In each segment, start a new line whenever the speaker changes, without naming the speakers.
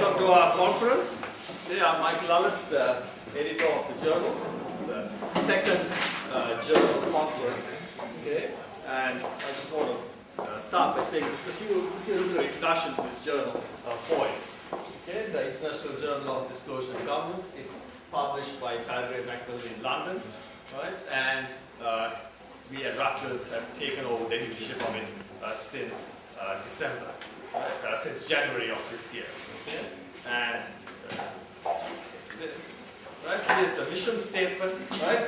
Welcome to our conference. Today I'm Michael Ellis, the editor of the journal. This is the second journal conference. Okay, and I just want to start by saying just a few little introduction to this journal for you. Okay, the International Journal of Disclosure and Governance. It's published by Calgary Macmillan in London, right? And we at Rutgers have taken over the editorship of it since December. Since January of this year, okay? And this, right? Here's the mission statement, right?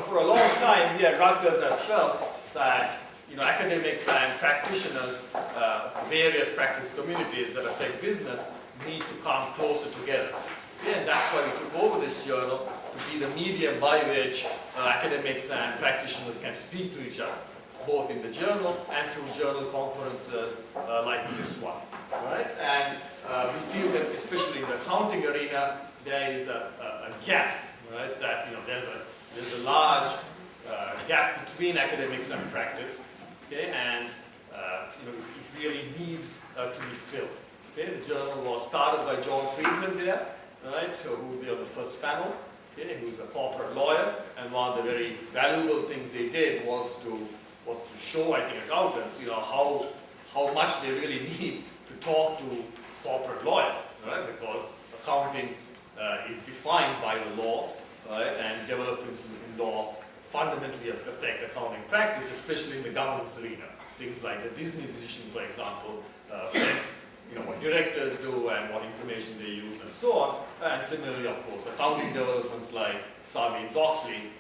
For a long time, we at Rutgers have felt that academics and practitioners, various practice communities that affect business, need to come closer together. Okay? And that's why we took over this journal to be the medium by which academics and practitioners can speak to each other, both in the journal and through journal conferences like this one, right? And we feel that, especially in the accounting arena, there is a gap, right? That there's a large gap between academics and practice, okay? And it really needs to be filled. Okay, the journal was started by John Friedman there, right? Who will be on the first panel. Okay, who's a corporate lawyer, and one of the very valuable things they did was to show, I think, accountants, how much they really need to talk to corporate lawyers, right? Because accounting is defined by the law, right? And developments in law fundamentally affect accounting practice, especially in the governance arena. Things like the Disney decision, for example, affects what directors do and what information they use and so on. And similarly, of course, accounting developments like Sarbanes-Oxley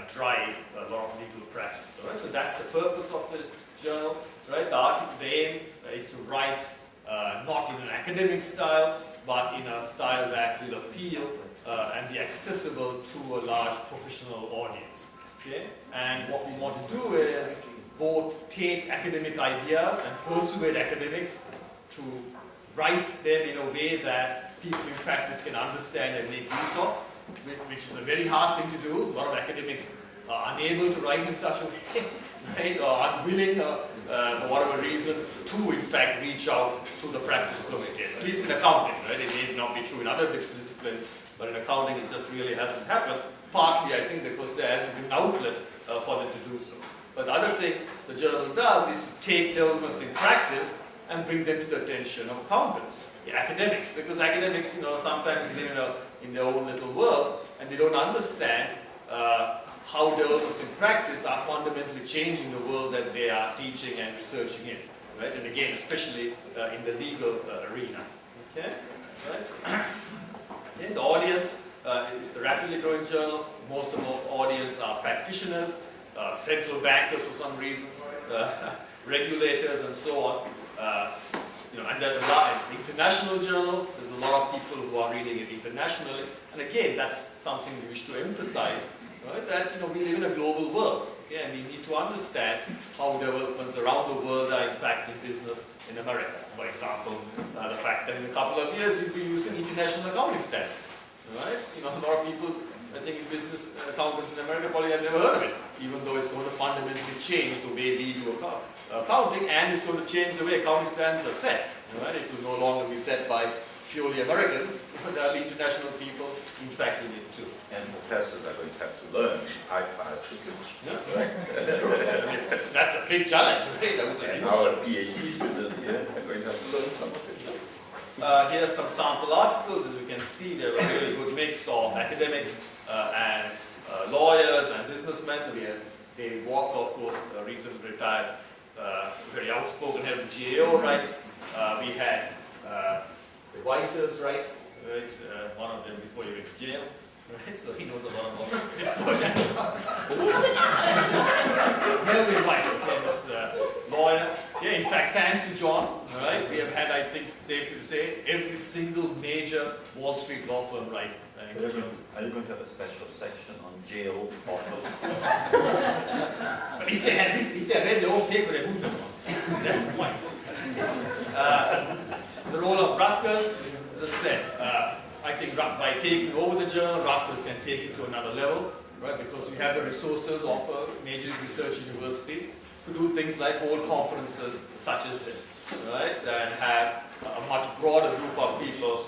drive a lot of legal practice. Right? So that's the purpose of the journal. Right? The aim is to write not in an academic style, but in a style that will appeal and be accessible to a large professional audience. Okay? And what we want to do is both take academic ideas and persuade academics to write them in a way that people in practice can understand and make use of, which is a very hard thing to do. A lot of academics are unable to write in such a way, right, or unwilling, for whatever reason, to in fact reach out to the practice communities. At least in accounting, right? It may not be true in other disciplines, but in accounting it just really hasn't happened. Partly, I think, because there hasn't been an outlet for them to do so. But the other thing the journal does is to take developments in practice and bring them to the attention of accountants, academics, because academics, sometimes live in their own little world, and they don't understand how developments in practice are fundamentally changing the world that they are teaching and researching in, right? And again, especially in the legal arena. Okay, right? Okay, the audience, it's a rapidly growing journal. Most of the audience are practitioners, central bankers for some reason, regulators, and so on. And there's a lot, it's an international journal, there's a lot of people who are reading it internationally, and again, that's something we wish to emphasize, right? That we live in a global world, okay? And we need to understand how developments around the world are impacting business in America. For example, the fact that in a couple of years we'll be using international accounting standards, right? A lot of people, I think, in business accountants in America probably have never heard of it, even though it's going to fundamentally change the way we do accounting, and it's going to change the way accounting standards are set. Right? It will no longer be set by purely Americans, but there will be international people impacting it too.
And professors are going to have to learn IFRS to teach.
Yeah, right. That's true. That's a big challenge, right?
And our PhD students here are going to have to learn some of it.
Here's some sample articles. As you can see, they're a really good mix of academics and lawyers and businessmen. Dave Walker, of course, a recently retired, very outspoken head of the GAO, right? We had the Weissers, right? One of them before he went to jail, right? So he knows a lot about disclosure. Melvin Weiss, the famous lawyer. Yeah, in fact, thanks to John, right? We have had, I think, safe to say, every single major Wall Street law firm, right?
So are you going to have a special section on jail authors?
But if they had read their own paper, they wouldn't have. That's the point. The role of Rutgers, as I said, I think by taking over the journal, Rutgers can take it to another level, right? Because we have the resources of a major research university to do things like hold conferences such as this, right? And have a much broader group of people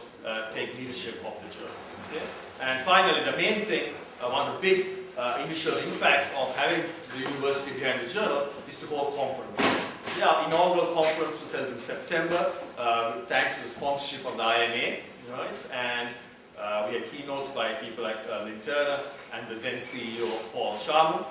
leadership of the journal. Okay? And finally, the main thing, one of the big initial impacts of having the university behind the journal is to hold conferences. Our inaugural conference was held in September, thanks to the sponsorship of the IMA, right? And we had keynotes by people like Lynn Turner and the then CEO Paul Sharman,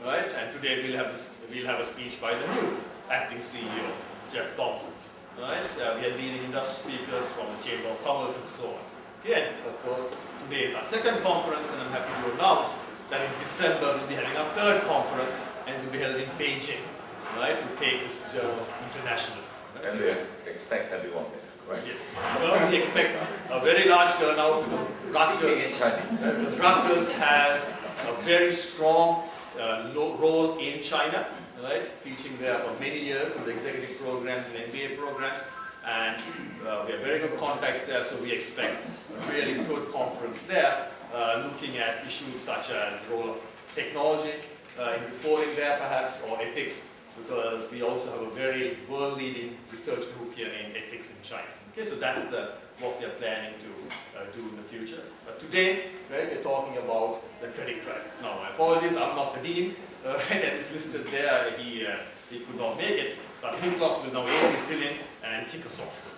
right? And today we'll have a speech by the new acting CEO, Jeff Thompson, right? We had leading industry speakers from the Chamber of Commerce and so on. Okay, and of course, today is our second conference, and I'm happy to announce that in December we'll be having our third conference, and we'll be held in Beijing, right, to take this journal internationally. Right?
And we expect everyone there, right?
Yes. Well, we expect a very large turnout because Rutgers has a very strong role in China, right, teaching there for many years in the executive programs and MBA programs, and we have very good contacts there, so we expect a really good conference there, looking at issues such as the role of technology in reporting there perhaps, or ethics, because we also have a very world-leading research group here in ethics in China. Okay, so that's what we are planning to do in the future. But today, right, we're talking about the credit crisis. Now, my apologies, I'm not the dean, as is listed there, he could not make it, but Niklas will now ably fill in and kick us off.